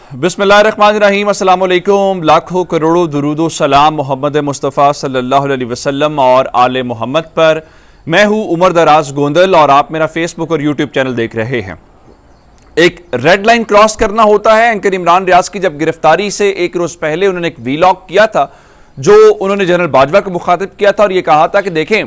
बिस्मिल्लाहिर्रहमानिर्रहीम, अस्सलाम वालेकुम। लाखों करोड़ों दुरूद व सलाम मोहम्मद मुस्तफ़ा सल्लल्लाहु अलैहि वसल्लम और आले मोहम्मद पर। मैं हूँ उमर दराज गोंदल और आप मेरा फेसबुक और यूट्यूब चैनल देख रहे हैं। एक रेड लाइन क्रॉस करना होता है। एंकर इमरान रियाज की जब गिरफ्तारी से एक रोज पहले उन्होंने एक वीलॉग किया था जो उन्होंने जनरल बाजवा को मुखातिब किया था और ये कहा था कि देखें,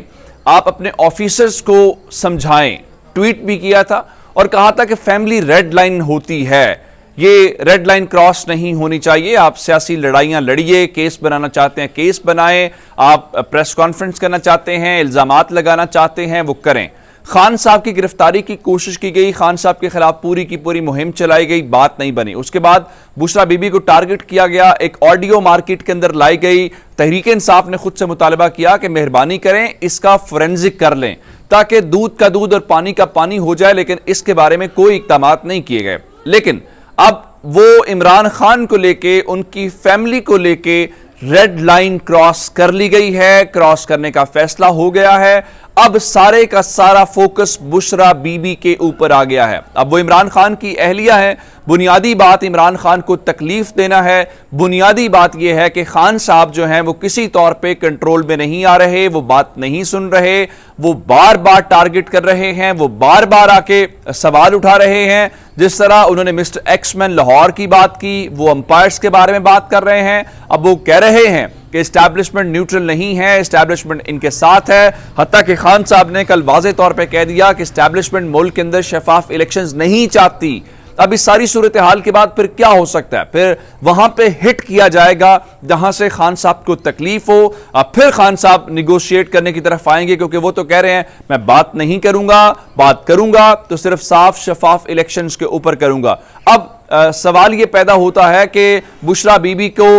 आप अपने ऑफिसर्स को समझाएं। ट्वीट भी किया था और कहा था कि फैमिली रेड लाइन होती है, ये रेड लाइन क्रॉस नहीं होनी चाहिए। आप सियासी लड़ाइयां लड़िए, केस बनाना चाहते हैं केस बनाएं, आप प्रेस कॉन्फ्रेंस करना चाहते हैं, इल्जामात लगाना चाहते हैं वो करें। खान साहब की गिरफ्तारी की कोशिश की गई, खान साहब के खिलाफ पूरी की पूरी मुहिम चलाई गई, बात नहीं बनी। उसके बाद बुशरा बीबी को टारगेट किया गया, एक ऑडियो मार्केट के अंदर लाई गई। तहरीक इंसाफ ने खुद से मुतालबा किया कि मेहरबानी करें इसका फोरेंसिक कर लें ताकि दूध का दूध और पानी का पानी हो जाए, लेकिन इसके बारे में कोई इक़दामात नहीं किए गए। लेकिन अब वो इमरान खान को लेके, उनकी फैमिली को लेके रेड लाइन क्रॉस कर ली गई है, क्रॉस करने का फैसला हो गया है। अब सारे का सारा फोकस बुशरा बीबी के ऊपर आ गया है। अब वो इमरान खान की अहलिया है। बुनियादी बात इमरान खान को तकलीफ देना है। बुनियादी बात यह है कि खान साहब जो हैं वो किसी तौर पे कंट्रोल में नहीं आ रहे, वो बात नहीं सुन रहे, वो बार बार टारगेट कर रहे हैं, वो बार बार आके सवाल उठा रहे हैं। जिस तरह उन्होंने मिस्टर एक्समैन लाहौर की बात की, वो अंपायर्स के बारे में बात कर रहे हैं। अब वो कह रहे हैं कि एस्टैब्लिशमेंट न्यूट्रल नहीं है, एस्टैब्लिशमेंट इनके साथ है। हत्ता कि खान साहब ने कल वाज़े तौर पे कह दिया कि एस्टैब्लिशमेंट मुल्क के अंदर शफाफ इलेक्शंस नहीं चाहती। अब इस सारी सूरत हाल के बाद फिर क्या हो सकता है? फिर वहां पे हिट किया जाएगा जहां से खान साहब को तकलीफ हो। अब फिर खान साहब निगोशिएट करने की तरफ आएंगे, क्योंकि वो तो कह रहे हैं मैं बात नहीं करूंगा, बात करूंगा तो सिर्फ साफ शफाफ इलेक्शंस के ऊपर करूंगा। अब सवाल ये पैदा होता है कि बुशरा बीबी को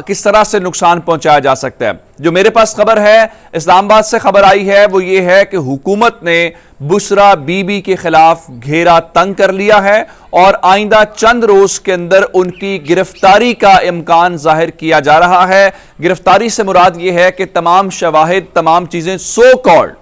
किस तरह से नुकसान पहुंचाया जा सकता है। जो मेरे पास खबर है, इस्लामाबाद से खबर आई है, वो ये है कि हुकूमत ने बुशरा बीबी के खिलाफ घेरा तंग कर लिया है और आइंदा चंद रोज के अंदर उनकी गिरफ्तारी का इम्कान जाहिर किया जा रहा है। गिरफ्तारी से मुराद ये है कि तमाम शवाहिद, तमाम चीजें सो कॉल्ड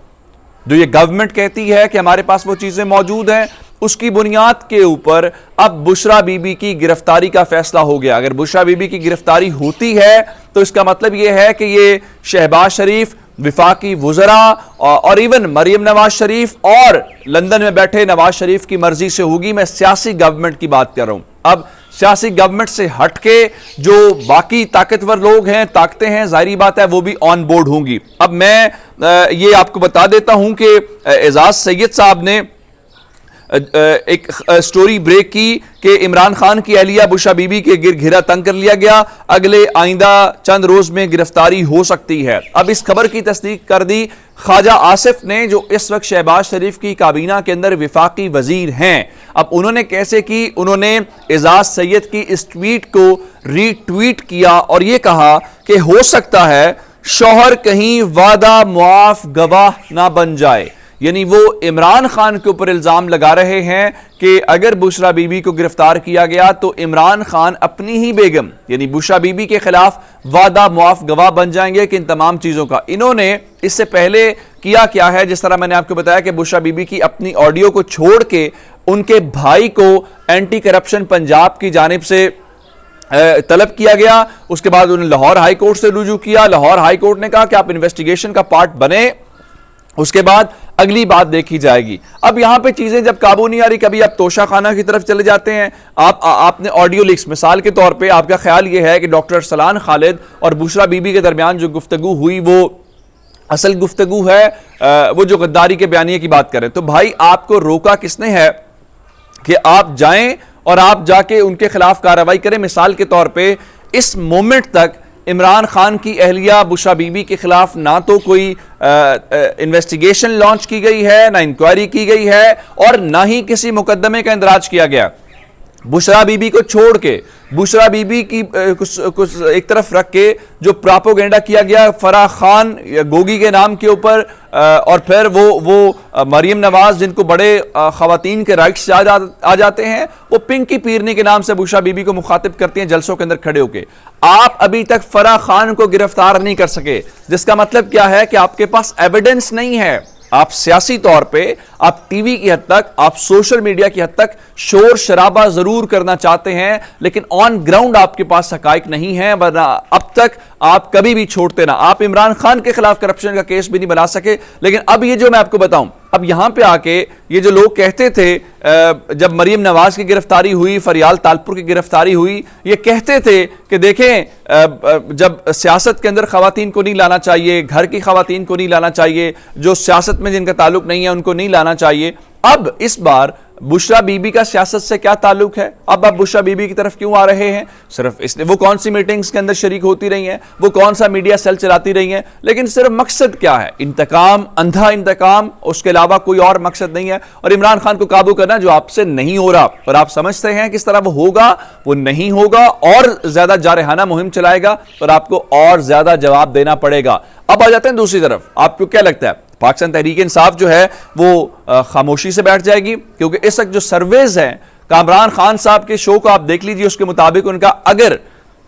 जो ये गवर्नमेंट कहती है कि हमारे पास वो चीजें मौजूद हैं, उसकी बुनियाद के ऊपर अब बुशरा बीबी की गिरफ्तारी का फैसला हो गया। अगर बुशरा बीबी की गिरफ्तारी होती है तो इसका मतलब यह है कि ये शहबाज शरीफ, विफाकी वुज़रा और इवन मरियम नवाज शरीफ और लंदन में बैठे नवाज शरीफ की मर्जी से होगी। मैं सियासी गवर्नमेंट की बात कर रहा हूं। अब सियासी गवर्नमेंट से हटके जो बाकी ताकतवर लोग हैं, ताकतें हैं, जाहिर बात है वो भी ऑन बोर्ड होंगी। अब मैं ये आपको बता देता हूं कि एजाज सैयद साहब ने एक स्टोरी ब्रेक की कि इमरान खान की अहलिया बुशरा बीबी के घेरा तंग कर लिया गया, अगले आइंदा चंद रोज में गिरफ्तारी हो सकती है। अब इस खबर की तस्दीक कर दी ख्वाजा आसिफ ने, जो इस वक्त शहबाज शरीफ की काबीना के अंदर विफाकी वजीर हैं। अब उन्होंने कैसे की, उन्होंने एजाज सैयद की इस ट्वीट को रीट्वीट किया और यह कहा कि हो सकता है शौहर कहीं वादा मुआफ गवाह ना बन जाए। यानी वो इमरान खान के ऊपर इल्जाम लगा रहे हैं कि अगर बुशरा बीबी को गिरफ्तार किया गया तो इमरान खान अपनी ही बेगम यानी बुशरा बीबी के खिलाफ वादा मुआफ गवाह बन जाएंगे कि इन तमाम चीजों का। इन्होंने इससे पहले किया क्या है, जिस तरह मैंने आपको बताया कि बुशरा बीबी की अपनी ऑडियो को छोड़ के उनके भाई को एंटी करप्शन पंजाब की जानिब से तलब किया गया। उसके बाद उन्होंने लाहौर हाई कोर्ट से रुजू किया। लाहौर हाई कोर्ट ने कहा कि आप इन्वेस्टिगेशन का पार्ट बने, उसके बाद अगली बात देखी जाएगी। अब यहां पे चीजें जब काबू नहीं आ रही, कभी आप तोशा खाना की तरफ चले जाते हैं। आपने ऑडियो लीक्स, मिसाल के तौर पे आपका ख्याल यह है कि डॉक्टर सलान खालिद और बुशरा बीबी के दरमियान जो गुफ्तगू हुई वो असल गुफ्तगू है, वो जो गद्दारी के बयानिए की बात करें, तो भाई आपको रोका किसने है कि आप जाएं और आप जाके उनके खिलाफ कार्रवाई करें। मिसाल के तौर पर इस मोमेंट तक इमरान खान की अहलिया बुशरा बीबी के खिलाफ ना तो कोई इन्वेस्टिगेशन लॉन्च की गई है, ना इंक्वायरी की गई है और ना ही किसी मुकदमे का इंदराज किया गया। बुशरा बीबी को छोड़ के, बुशरा बीबी की कुछ एक तरफ रख के जो प्रोपेगेंडा किया गया फराह खान गोगी के नाम के ऊपर, और फिर वो मरियम नवाज जिनको बड़े खवातीन के राइट्स आ जाते हैं, वो पिंकी पीरनी के नाम से बुशरा बीबी को मुखातिब करती हैं जलसों के अंदर खड़े होके। आप अभी तक फराह खान को गिरफ्तार नहीं कर सके, जिसका मतलब क्या है कि आपके पास एविडेंस नहीं है। आप सियासी तौर पे آپ ٹی وی کی حد تک, آپ سوشل میڈیا کی حد تک شور شرابہ ضرور کرنا چاہتے ہیں, لیکن آن گراؤنڈ آپ کے پاس حقائق نہیں ہیں, ورنہ اب تک آپ کبھی بھی چھوڑتے نہ. آپ عمران خان کے خلاف کرپشن کا کیس بھی نہیں بنا سکے, لیکن اب یہ جو میں آپ کو بتاؤں, اب یہاں پہ آ کے یہ جو لوگ کہتے تھے جب مریم نواز کی گرفتاری ہوئی, فریال تالپور کی گرفتاری ہوئی, یہ کہتے تھے کہ دیکھیں جب سیاست کے اندر خواتین کو نہیں لانا چاہیے, گھر کی خواتین کو نہیں لانا چاہیے, جو سیاست میں جن کا تعلق نہیں ہے ان کو نہیں لانا چاہیے. اب اس بار بشرا بی بی کا سیاست سے کیا تعلق ہے؟ اب آپ بشرا بی بی کی طرف کیوں آ رہے ہیں؟ صرف اس لیے وہ کون سی میٹنگز کے اندر شریک ہوتی رہی ہیں, وہ کون سا میڈیا سیل چلاتی رہی ہیں, لیکن صرف مقصد کیا ہے؟ انتقام, اندھا انتقام, اس کے علاوہ کوئی اور مقصد نہیں ہے. اور عمران خان کو قابو کرنا جو آپ سے نہیں ہو رہا, اور آپ سمجھتے ہیں کس طرح وہ ہوگا, وہ نہیں ہوگا, اور زیادہ جارحانہ مہم چلائے گا اور آپ کو اور زیادہ جواب دینا پڑے گا. اب آ جاتے ہیں دوسری طرف. آپ کو کیا لگتا ہے پاکستان تحریک انصاف جو ہے وہ خاموشی سے بیٹھ جائے گی؟ کیونکہ اس وقت جو سرویز ہیں, کامران خان صاحب کے شو کو آپ دیکھ لیجئے, اس کے مطابق ان کا اگر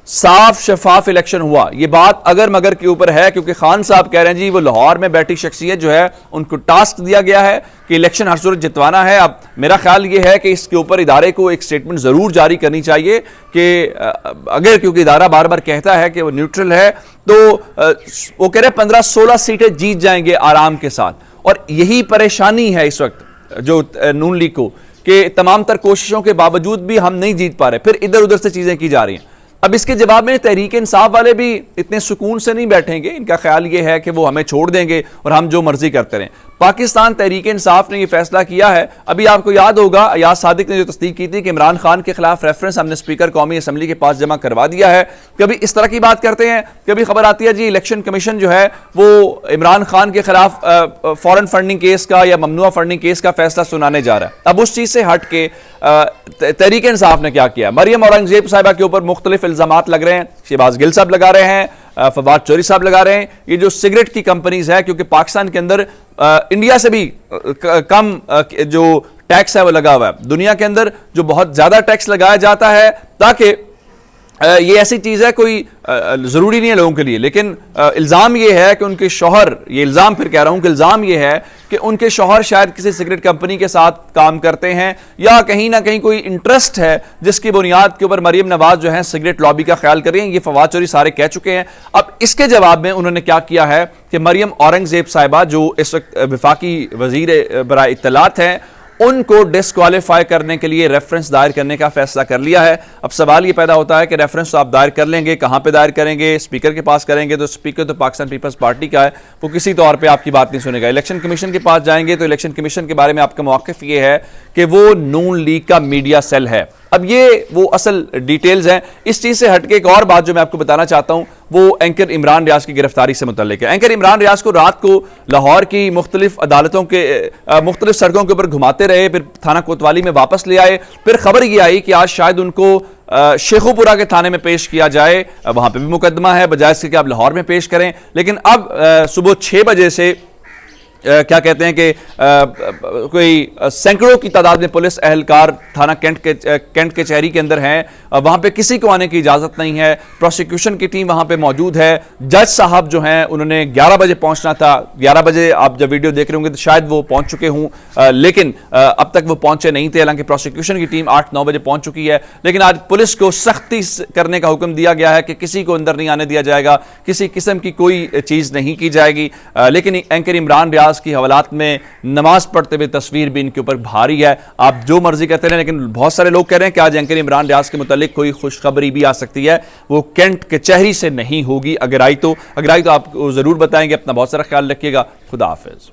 صاف شفاف الیکشن ہوا, یہ بات اگر مگر کے اوپر ہے, کیونکہ خان صاحب کہہ رہے ہیں جی وہ لاہور میں بیٹھی شخصیت جو ہے ان کو ٹاسک دیا گیا ہے کہ الیکشن ہر صورت جتوانا ہے. اب میرا خیال یہ ہے کہ اس کے اوپر ادارے کو ایک سٹیٹمنٹ ضرور جاری کرنی چاہیے کہ اگر, کیونکہ ادارہ بار بار کہتا ہے کہ وہ نیوٹرل ہے, تو وہ کہہ رہے 15-16 سیٹیں جیت جائیں گے آرام کے ساتھ. اور یہی پریشانی ہے اس وقت جو نون لیگ کو, کہ تمام تر کوششوں کے باوجود بھی ہم نہیں جیت پا رہے, پھر ادھر ادھر سے چیزیں کی جا رہی ہیں. اب اس کے جواب میں تحریک انصاف والے بھی اتنے سکون سے نہیں بیٹھیں گے. ان کا خیال یہ ہے کہ وہ ہمیں چھوڑ دیں گے اور ہم جو مرضی کرتے رہیں. پاکستان تحریک انصاف نے یہ فیصلہ کیا ہے, ابھی آپ کو یاد ہوگا ایاز صادق نے جو تصدیق کی تھی کہ عمران خان کے خلاف ریفرنس ہم نے اسپیکر قومی اسمبلی کے پاس جمع کروا دیا ہے. کبھی اس طرح کی بات کرتے ہیں, کبھی خبر آتی ہے جی الیکشن کمیشن جو ہے وہ عمران خان کے خلاف فورن فنڈنگ کیس کا یا ممنوع فنڈنگ کیس کا فیصلہ سنانے جا رہا ہے. اب اس چیز سے ہٹ کے تحریک انصاف نے کیا کیا؟ مریم اورنگزیب صاحبہ کے اوپر مختلف الزامات لگ رہے ہیں. شہباز گل صاحب لگا رہے ہیں, فواد چوہدری صاحب لگا رہے ہیں. یہ جو سگریٹ کی کمپنیز ہے, کیونکہ پاکستان کے اندر انڈیا سے بھی کم جو ٹیکس ہے وہ لگا ہوا ہے, دنیا کے اندر جو بہت زیادہ ٹیکس لگایا جاتا ہے, تاکہ یہ ایسی چیز ہے کوئی ضروری نہیں ہے لوگوں کے لیے, لیکن الزام یہ ہے کہ ان کے شوہر, یہ الزام پھر کہہ رہا ہوں کہ الزام یہ ہے کہ ان کے شوہر شاید کسی سگریٹ کمپنی کے ساتھ کام کرتے ہیں, یا کہیں نہ کہیں کوئی انٹرسٹ ہے جس کی بنیاد کے اوپر مریم نواز جو ہے سگریٹ لابی کا خیال کر رہی ہیں. یہ فواد چوہدری سارے کہہ چکے ہیں. اب اس کے جواب میں انہوں نے کیا کیا ہے کہ مریم اورنگزیب صاحبہ جو اس وقت وفاقی وزیر برائے اطلاعات ہیں, ان کو ڈسکوالیفائی کرنے کے لیے ریفرنس دائر کرنے کا فیصلہ کر لیا ہے. اب سوال یہ پیدا ہوتا ہے کہ ریفرنس تو آپ دائر کر لیں گے, کہاں پہ دائر کریں گے؟ اسپیکر کے پاس کریں گے, تو اسپیکر تو پاکستان پیپلز پارٹی کا ہے, وہ کسی طور پہ آپ کی بات نہیں سنے گا. الیکشن کمیشن کے پاس جائیں گے تو الیکشن کمیشن کے بارے میں آپ کا موقف یہ ہے کہ وہ نون لیگ کا میڈیا سیل ہے. اب یہ وہ اصل ڈیٹیلز ہیں. اس چیز سے ہٹ کے ایک اور بات جو میں آپ کو بتانا چاہتا ہوں وہ اینکر عمران ریاض کی گرفتاری سے متعلق ہے. اینکر عمران ریاض کو رات کو لاہور کی مختلف عدالتوں کے مختلف سڑکوں کے اوپر گھماتے رہے, پھر تھانہ کوتوالی میں واپس لے آئے. پھر خبر یہ آئی کہ آج شاید ان کو شیخو پورہ کے تھانے میں پیش کیا جائے, وہاں پہ بھی مقدمہ ہے, بجائے اس کے کہ آپ لاہور میں پیش کریں. لیکن اب صبح 6 بجے سے کیا کہتے ہیں کہ کوئی سینکڑوں کی تعداد میں پولیس اہلکار تھانہ کینٹ کچہری کے اندر ہیں, وہاں پہ کسی کو آنے کی اجازت نہیں ہے. پروسیکیوشن کی ٹیم وہاں پہ موجود ہے. جج صاحب جو ہیں انہوں نے 11 بجے پہنچنا تھا, 11 بجے آپ جب ویڈیو دیکھ رہے ہوں گے تو شاید وہ پہنچ چکے ہوں, لیکن اب تک وہ پہنچے نہیں تھے. حالانکہ پروسیکیوشن کی ٹیم 8-9 بجے پہنچ چکی ہے, لیکن آج پولیس کو سختی کرنے کا حکم دیا گیا ہے کہ کسی کو اندر نہیں آنے دیا جائے گا, کسی قسم کی کوئی چیز نہیں کی جائے گی. لیکن اینکر عمران ریاض کی حوالات میں نماز پڑھتے ہوئے تصویر بھی ان کے اوپر بھاری ہے. آپ جو مرضی کرتے ہیں, لیکن بہت سارے لوگ کہہ رہے ہیں کہ آج اینکر عمران ریاض کے متعلق کوئی خوشخبری بھی آ سکتی ہے. وہ کینٹ کچہری سے نہیں ہوگی. اگر آئی تو آپ کو ضرور بتائیں گے. اپنا بہت سارا خیال رکھیے گا. خدا حافظ.